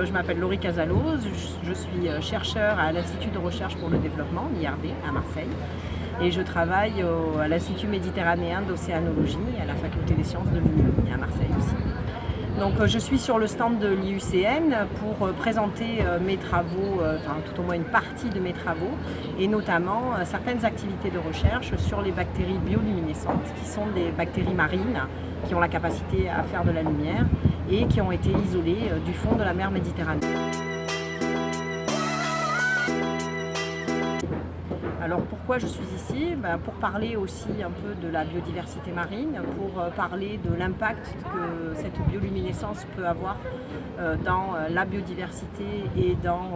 Je m'appelle Laurie Casalos, je suis chercheur à l'Institut de recherche pour le développement, IRD, à Marseille. Et je travaille à l'Institut méditerranéen d'océanologie, à la faculté des sciences de Lumini, à Marseille aussi. Donc je suis sur le stand de l'IUCN pour présenter mes travaux, enfin tout au moins une partie de mes travaux, et notamment certaines activités de recherche sur les bactéries bioluminescentes, qui sont des bactéries marines qui ont la capacité à faire de la lumière et qui ont été isolées du fond de la mer Méditerranée. Alors pourquoi je suis ici? Pour parler aussi un peu de la biodiversité marine, pour parler de l'impact que cette bioluminescence peut avoir dans la biodiversité et dans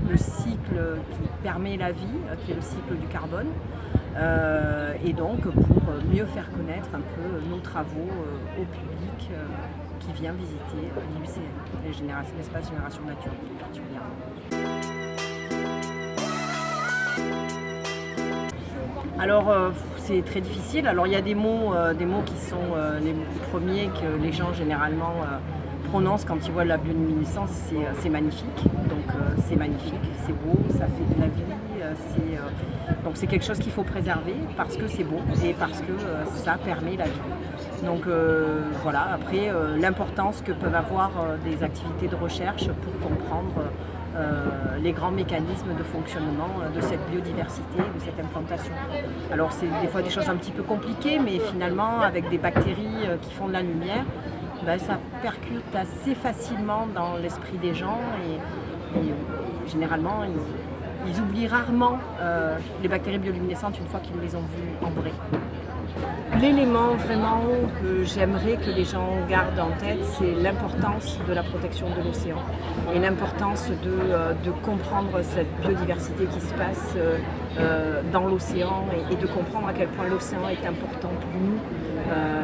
le cycle qui permet la vie, qui est le cycle du carbone. Et donc pour mieux faire connaître un peu nos travaux au public qui vient visiter l'IUCN, l'espace Génération Nature plus particulièrement. Alors c'est très difficile. Alors il y a des mots qui sont les premiers que les gens généralement prononcent quand ils voient la bioluminescence, c'est magnifique. Donc c'est magnifique, c'est beau, ça fait de la vie. Donc c'est quelque chose qu'il faut préserver parce que c'est beau et parce que ça permet la vie. Donc voilà, après l'importance que peuvent avoir des activités de recherche pour comprendre les grands mécanismes de fonctionnement de cette biodiversité, de cette implantation. Alors c'est des fois des choses un petit peu compliquées, mais finalement avec des bactéries qui font de la lumière, ça percute assez facilement dans l'esprit des gens et généralement ils oublient rarement les bactéries bioluminescentes une fois qu'ils les ont vues en vrai. L'élément vraiment que j'aimerais que les gens gardent en tête, c'est l'importance de la protection de l'océan et l'importance de comprendre cette biodiversité qui se passe dans l'océan et de comprendre à quel point l'océan est important pour nous.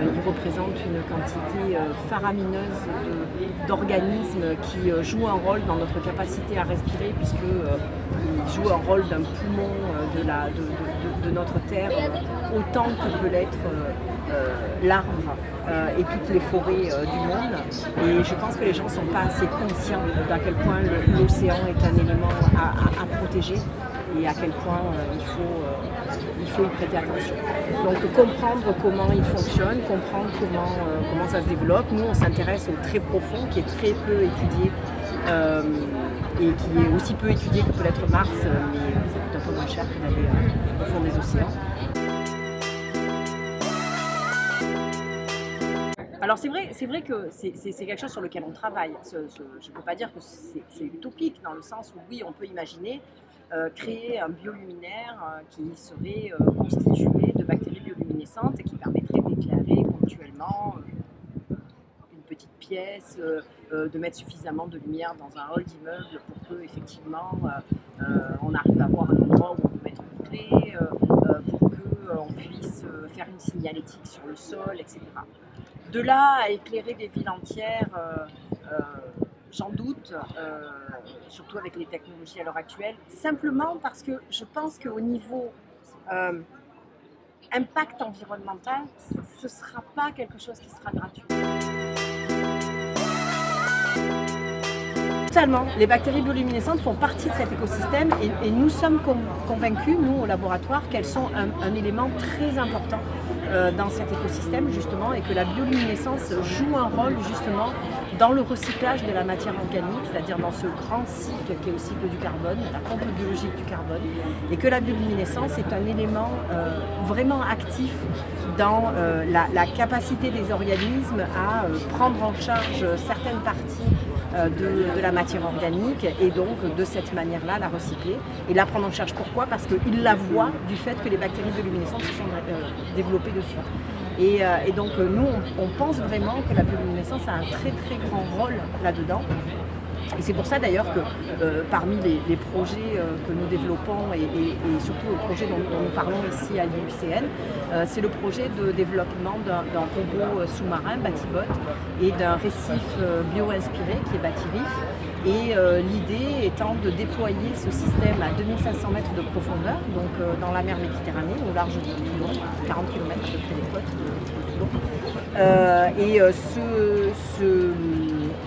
Il représente une quantité faramineuse d'organismes qui jouent un rôle dans notre capacité à respirer puisqu'ils jouent un rôle d'un poumon de notre terre autant que peut l'être l'arbre et toutes les forêts du monde. Et je pense que les gens ne sont pas assez conscients d'à quel point l'océan est un élément à protéger et à quel point il faut y prêter attention. Donc comprendre comment il fonctionne, comprendre comment ça se développe. Nous on s'intéresse au très profond qui est très peu étudié et qui est aussi peu étudié que peut l'être Mars, mais c'est un peu moins cher que d'aller au fond des océans. Alors c'est vrai que c'est quelque chose sur lequel on travaille. Je ne peux pas dire que c'est utopique dans le sens où oui, on peut imaginer créer un bioluminaire qui serait constitué de bactéries bioluminescentes et qui permettrait d'éclairer ponctuellement une petite pièce, de mettre suffisamment de lumière dans un hall d'immeuble pour que effectivement on arrive à voir un endroit où on peut mettre une clé, pour qu'on puisse faire une signalétique sur le sol, etc. De là à éclairer des villes entières, j'en doute, surtout avec les technologies à l'heure actuelle, simplement parce que je pense qu'au niveau impact environnemental, ce ne sera pas quelque chose qui sera gratuit. Totalement. Les bactéries bioluminescentes font partie de cet écosystème et nous sommes convaincus, nous au laboratoire, qu'elles sont un élément très important dans cet écosystème justement et que la bioluminescence joue un rôle justement dans le recyclage de la matière organique, c'est-à-dire dans ce grand cycle qui est le cycle du carbone, la pompe biologique du carbone, et que la bioluminescence est un élément vraiment actif dans la capacité des organismes à prendre en charge certaines parties de la matière organique et donc de cette manière-là la recycler et la prendre en charge. Pourquoi? Parce qu'ils la voient du fait que les bactéries bioluminescentes se sont développées dessus. Et donc nous on pense vraiment que la bioluminescence a un très très grand rôle là-dedans. Et c'est pour ça d'ailleurs que parmi les projets que nous développons et surtout le projet dont nous parlons ici à l'IUCN, c'est le projet de développement d'un robot sous-marin, Batibot, et d'un récif bio-inspiré qui est Batirif. Et l'idée étant de déployer ce système à 2500 mètres de profondeur, donc dans la mer Méditerranée, au large de Toulon, 40 km à peu près des côtes de Toulon.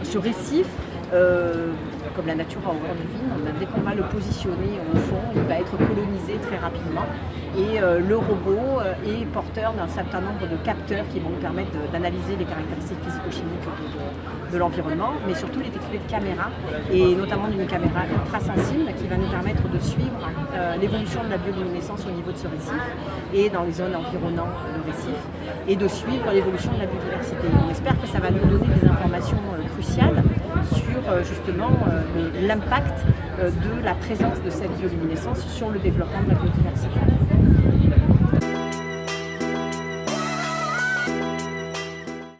Ce récif comme la nature a horreur de vide, dès qu'on va le positionner au fond, il va être colonisé très rapidement. Et le robot est porteur d'un certain nombre de capteurs qui vont nous permettre d'analyser les caractéristiques physico-chimiques de l'environnement, mais surtout les techniques de caméra, et notamment d'une caméra ultra sensible qui va nous permettre de suivre l'évolution de la bioluminescence au niveau de ce récif et dans les zones environnant le récif, et de suivre l'évolution de la biodiversité. On espère que ça va nous donner des informations cruciales sur justement l'impact de la présence de cette bioluminescence sur le développement de la biodiversité.